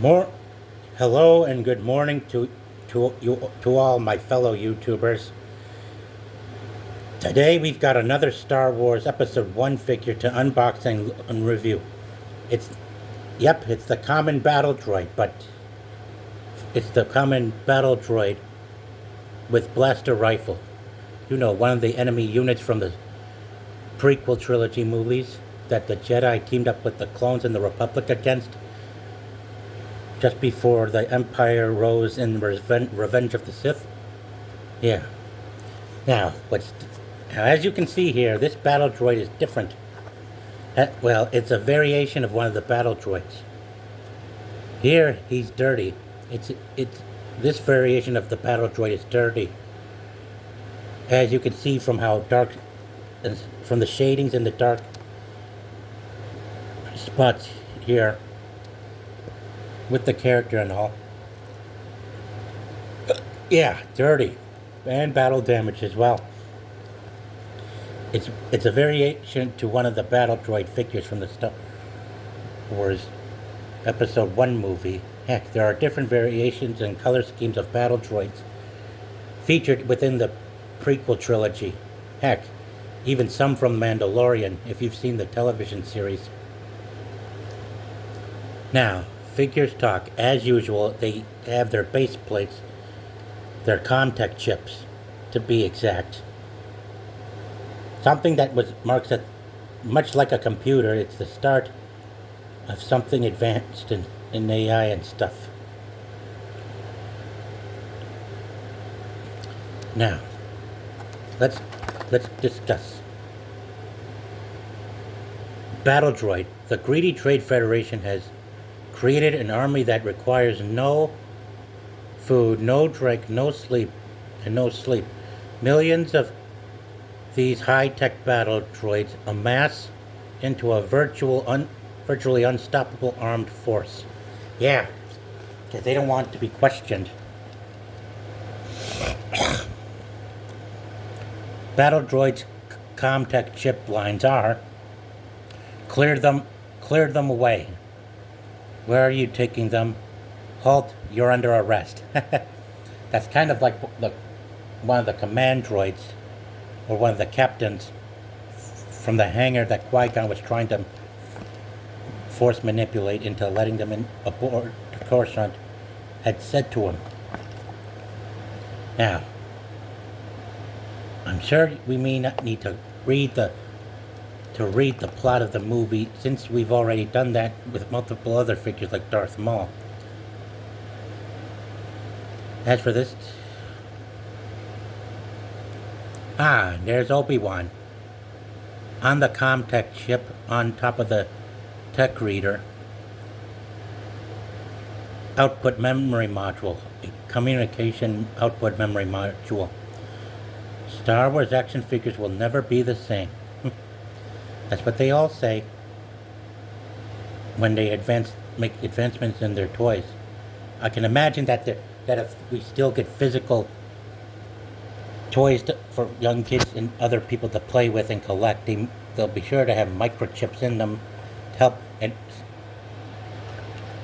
More, hello and good morning to all my fellow YouTubers. Today we've got another Star Wars Episode 1 figure to unbox and review. It's it's the common battle droid, but it's the common battle droid with blaster rifle. You know, one of the enemy units from the prequel trilogy movies that the Jedi teamed up with the clones and the Republic against just before the Empire rose in Revenge of the Sith. Yeah. Now, as you can see here, this battle droid is different. Well, it's a variation of one of the battle droids. Here, he's dirty. This variation of the battle droid is dirty. As you can see from how dark, from the shadings and the dark spots here with the character and all. Yeah, dirty. And battle damage as well. It's a variation to one of the battle droid figures from the Star Wars Episode 1 movie. Heck, there are different variations and color schemes of battle droids featured within the prequel trilogy. Heck, even some from Mandalorian, if you've seen the television series. Now, figures talk. As usual, they have their base plates, their contact chips, to be exact. Something that marks it much like a computer. It's the start of something advanced in AI and stuff. Now, let's discuss. Battle Droid. The greedy Trade Federation has created an army that requires no food, no drink, no sleep, and no sleep. Millions of these high-tech battle droids amass into a virtually unstoppable armed force. Yeah, because they don't want to be questioned. Battle droids' Comtech chip lines are clear them away. Where are you taking them? Halt, you're under arrest. That's kind of like one of the command droids, or one of the captains from the hangar that Qui-Gon was trying to force manipulate into letting them in aboard the Coruscant, had said to him. Now, I'm sure we may not need to read the plot of the movie, since we've already done that with multiple other figures like Darth Maul. As for this, there's Obi-Wan on the Comtech chip on top of the tech reader. Output memory module, communication output memory module. Star Wars action figures will never be the same. That's what they all say when they make advancements in their toys. I can imagine that if we still get physical toys for young kids and other people to play with and collect, they'll be sure to have microchips in them to help and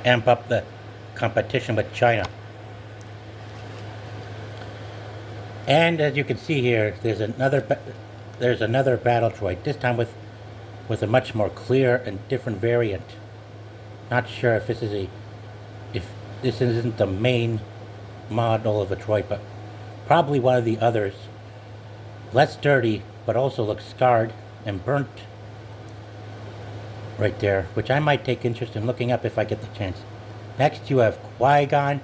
amp up the competition with China. And as you can see here, there's another battle droid, this time with a much more clear and different variant. Not sure if this isn't the main model of a droid, but probably one of the others. Less dirty, but also looks scarred and burnt right there, which I might take interest in looking up if I get the chance. Next you have Qui-Gon.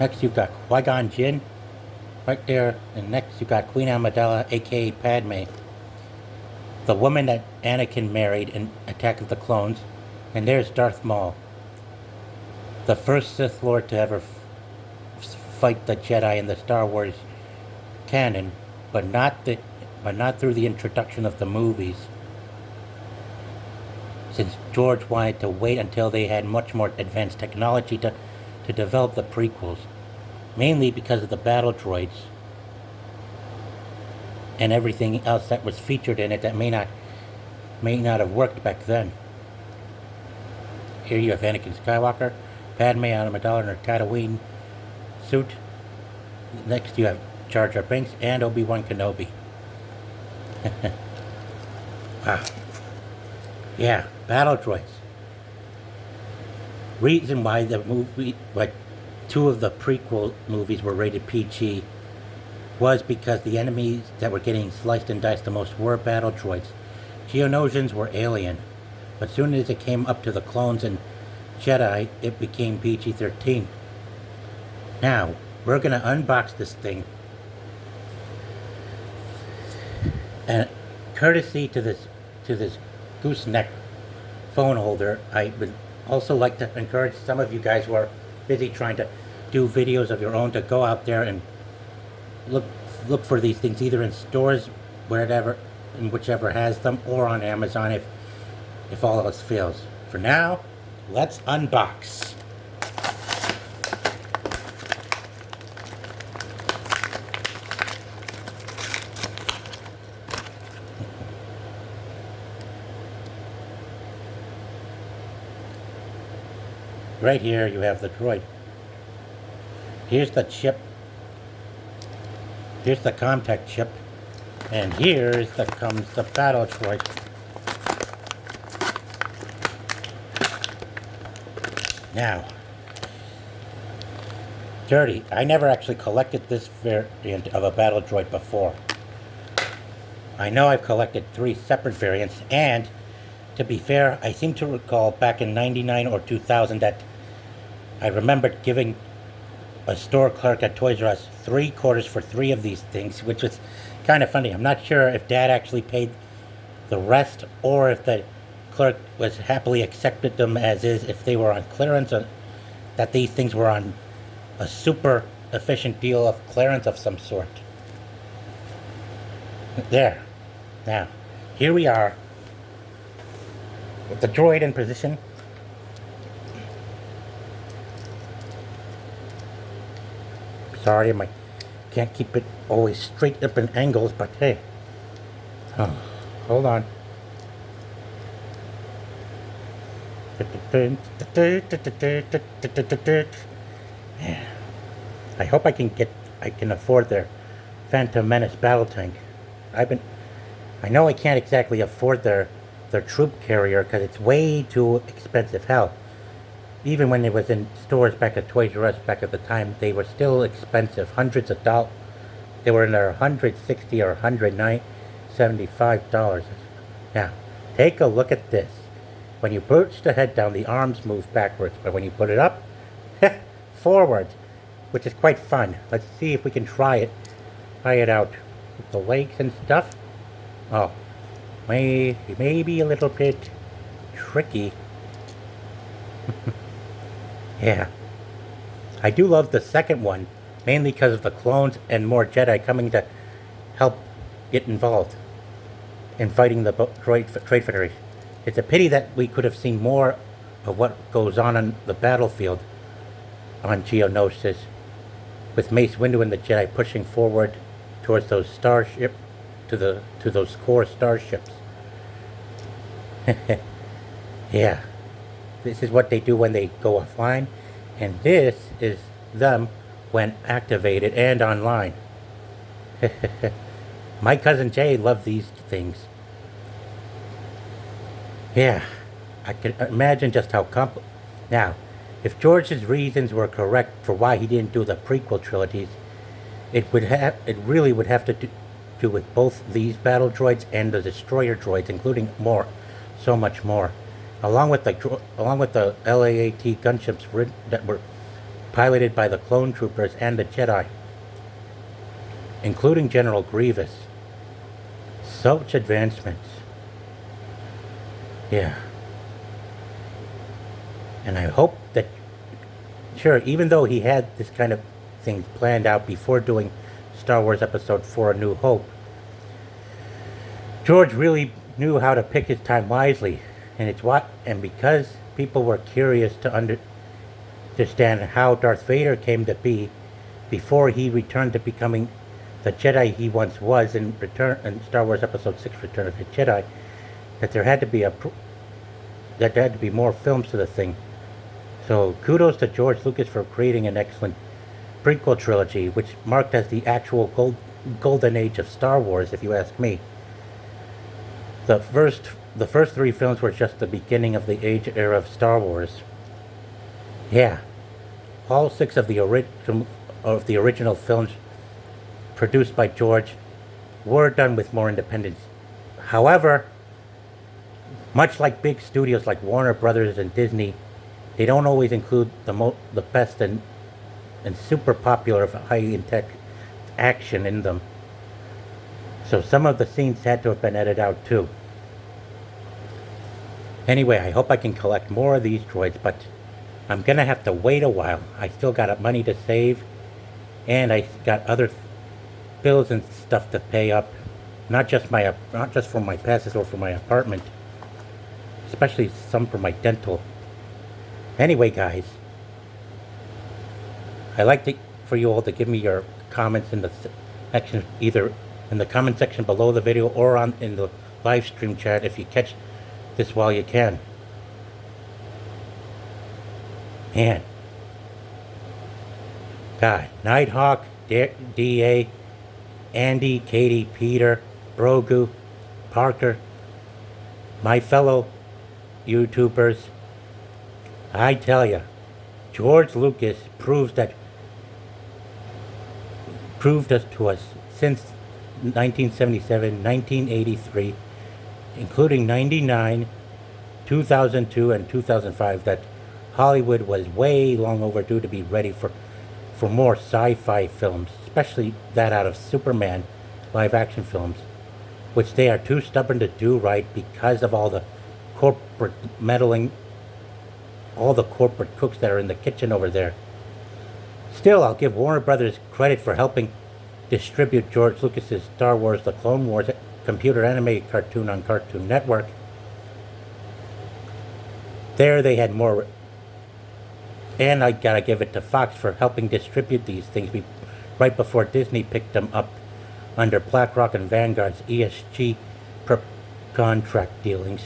Next you've got Qui-Gon Jinn right there, and next you've got Queen Amidala, aka Padme, the woman that Anakin married in Attack of the Clones. And there's Darth Maul, the first Sith Lord to ever fight the Jedi in the Star Wars canon, but not through the introduction of the movies, since George wanted to wait until they had much more advanced technology to develop the prequels, mainly because of the battle droids and everything else that was featured in it that may not have worked back then. Here you have Anakin Skywalker, Padme Amidala in her Tatooine suit. Next you have Jar Jar Binks and Obi-Wan Kenobi. Wow. Yeah, Battle Droids. Reason why the movie, like 2 of the prequel movies were rated PG was because the enemies that were getting sliced and diced the most were Battle Droids. Geonosians were alien, but soon as it came up to the clones and Jedi, it became PG-13. Now, we're gonna unbox this thing, and courtesy to this gooseneck phone holder, I would also like to encourage some of you guys who are busy trying to do videos of your own to go out there and look for these things either in stores, wherever, and whichever has them, or on Amazon if all else fails. For now, let's unbox. Right here you have the droid. Here's the chip. Here's the contact chip. And comes the Battle Droid. Now, dirty. I never actually collected this variant of a Battle Droid before. I know I've collected 3 separate variants, and to be fair, I seem to recall back in '99 or 2000 that I remembered giving a store clerk at Toys R Us 3 quarters for 3 of these things, which was kind of funny. I'm not sure if Dad actually paid the rest or if the clerk was happily accepted them as is if they were on clearance, or that these things were on a super efficient deal of clearance of some sort. There. Now, here we are with the droid in position. Sorry, can't keep it always straight up in angles, but hey. Oh, hold on. Yeah. I hope I can afford their Phantom Menace battle tank. I know I can't exactly afford their troop carrier because it's way too expensive. Hell, even when it was in stores back at Toys R Us back at the time, they were still expensive, hundreds of dollars. They were in their $160 or $175. Now, take a look at this. When you push the head down, the arms move backwards, but when you put it up, forwards, which is quite fun. Let's see if we can try it out with the legs and stuff. Oh, maybe a little bit tricky. Yeah. I do love the second one, mainly because of the clones and more Jedi coming to help get involved in fighting the Trade Federation. It's a pity that we could have seen more of what goes on the battlefield on Geonosis, with Mace Windu and the Jedi pushing forward towards those starship, to those core starships. Yeah. This is what they do when they go offline, and this is them when activated and online. My cousin Jay loved these things. Yeah, I can imagine just how Now, if George's reasons were correct for why he didn't do the prequel trilogies, it really would have to do with both these battle droids and the destroyer droids, including so much more. Along with the LAAT gunships that were piloted by the clone troopers and the Jedi, including General Grievous. Such advancements. Yeah. And I hope that, sure, even though he had this kind of thing planned out before doing Star Wars Episode 4 A New Hope, George really knew how to pick his time wisely. And because people were curious to understand how Darth Vader came to be before he returned to becoming the Jedi he once was in Star Wars Episode 6 Return of the Jedi, that there that there had to be more films to the thing. So kudos to George Lucas for creating an excellent prequel trilogy, which marked as the actual golden age of Star Wars, if you ask me. The first three films were just the beginning of the age era of Star Wars. Yeah, all six of the original films produced by George were done with more independence. However, much like big studios like Warner Brothers and Disney, they don't always include the best and super popular high-tech action in them. So some of the scenes had to have been edited out too. Anyway, I hope I can collect more of these droids, but I'm gonna have to wait a while. I still got money to save, and I got other bills and stuff to pay up. Not just for my passes or for my apartment, especially some for my dental. Anyway, guys, I like for you all to give me your comments in the section, either in the comment section below the video or in the live stream chat if you catch this while you can. Man, God, Nighthawk, DA, Andy, Katie, Peter, Brogu, Parker, my fellow YouTubers, I tell ya, George Lucas proved us to us since 1977, 1983, including 99, 2002, and 2005, that Hollywood was way long overdue to be ready for more sci-fi films, especially that out of Superman live-action films, which they are too stubborn to do right because of all the corporate meddling, all the corporate cooks that are in the kitchen over there. Still, I'll give Warner Brothers credit for helping distribute George Lucas's Star Wars: The Clone Wars computer animated cartoon on Cartoon Network. There they had more, and I gotta give it to Fox for helping distribute these things right before Disney picked them up under BlackRock and Vanguard's ESG contract dealings.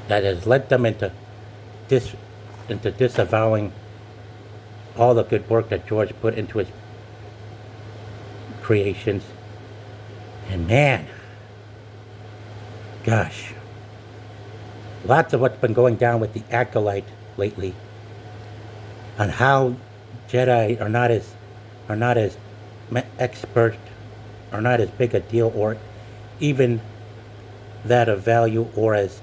That has led them into disavowing all the good work that George put into his creations. And man, gosh, lots of what's been going down with the Acolyte lately, on how Jedi are not as expert, are not as big a deal, or even that of value, or as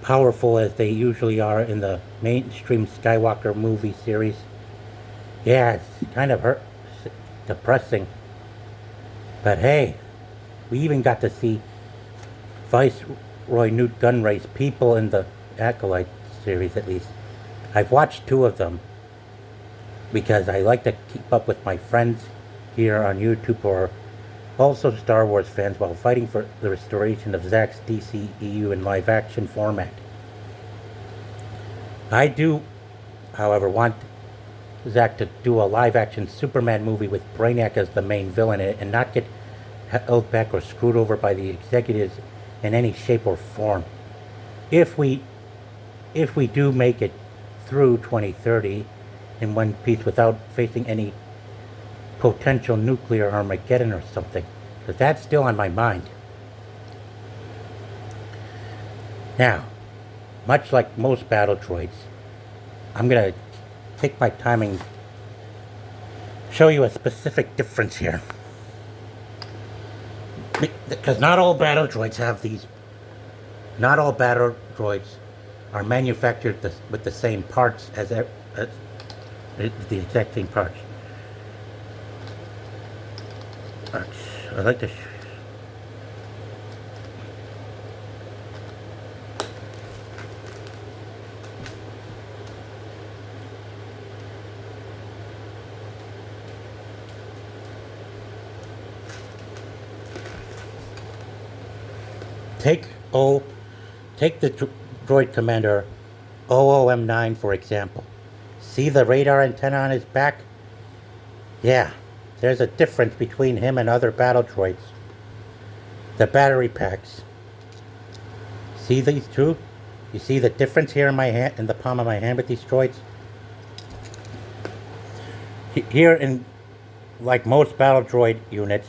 powerful as they usually are in the mainstream Skywalker movie series. Yeah, it's kind of depressing. But hey, we even got to see Viceroy Newt Gunray's people in the Acolyte series, at least. I've watched 2 of them because I like to keep up with my friends here on YouTube who are also Star Wars fans while fighting for the restoration of Zack's DCEU in live-action format. I do, however, want Zack to do a live-action Superman movie with Brainiac as the main villain in it and not get held back or screwed over by the executives in any shape or form. If we do make it through 2030 in one piece without facing any potential nuclear Armageddon or something, because that's still on my mind. Now, much like most battle droids, I'm going to take my time and show you a specific difference here. Because not all battle droids have these. Not all battle droids are manufactured with the same parts as the exact same parts. I like to. Take the droid commander OOM9 for example. See the radar antenna on his back? Yeah, there's a difference between him and other battle droids. The battery packs. See these two? You see the difference here in my hand, in the palm of my hand with these droids? Here in, like most battle droid units,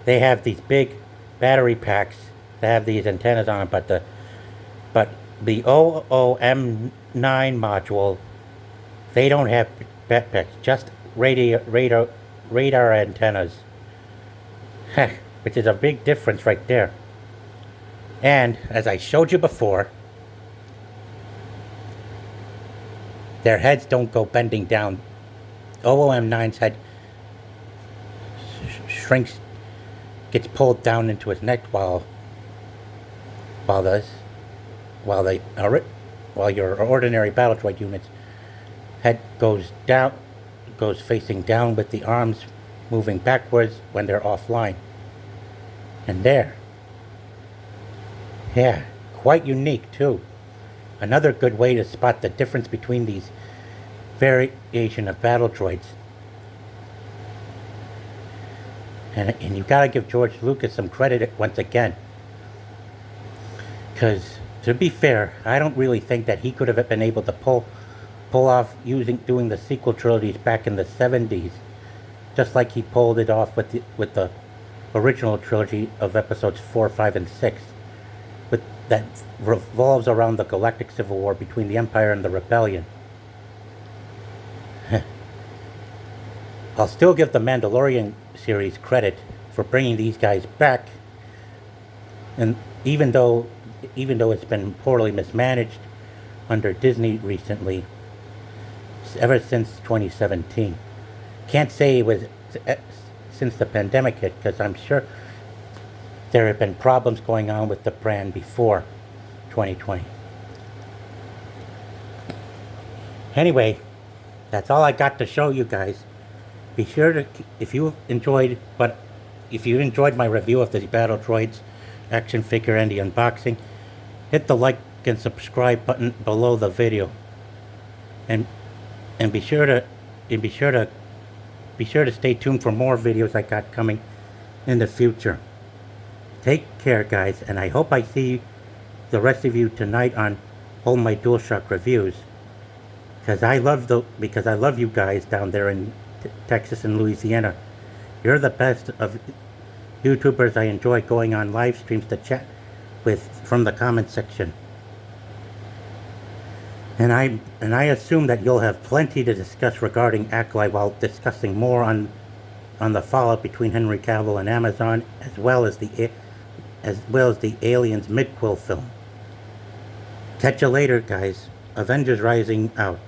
they have these big battery packs that have these antennas on them, but the OOM9 module, they don't have backpacks, just radar antennas. Which is a big difference right there. And as I showed you before, their heads don't go bending down. OOM9's head shrinks, gets pulled down into his neck while your ordinary battle droid unit's head goes down, goes facing down with the arms moving backwards when they're offline. And there. Yeah, quite unique too. Another good way to spot the difference between these variation of battle droids. And you gotta give George Lucas some credit once again. Because, to be fair, I don't really think that he could have been able to pull off doing the sequel trilogies back in the 70s. Just like he pulled it off with the original trilogy of episodes 4, 5, and 6. That revolves around the galactic civil war between the Empire and the Rebellion. I'll still give the Mandalorian series credit for bringing these guys back, and even though it's been poorly mismanaged under Disney recently, ever since 2017. Can't say it was since the pandemic hit, because I'm sure there have been problems going on with the brand before 2020. Anyway, that's all I got to show you guys. Be sure to, if you enjoyed my review of the Battle Droids action figure and the unboxing, hit the like and subscribe button below the video, and be sure to stay tuned for more videos I got coming in the future. Take care, guys, and I hope I see the rest of you tonight on all my DualShock reviews. Because I love you guys down there in Texas and Louisiana. You're the best of YouTubers. I enjoy going on live streams to chat with from the comment section. And I assume that you'll have plenty to discuss regarding Acolyte while discussing more on the fallout between Henry Cavill and Amazon, as well as the Aliens mid-quill film. Catch you later, guys. Avengers Rising out.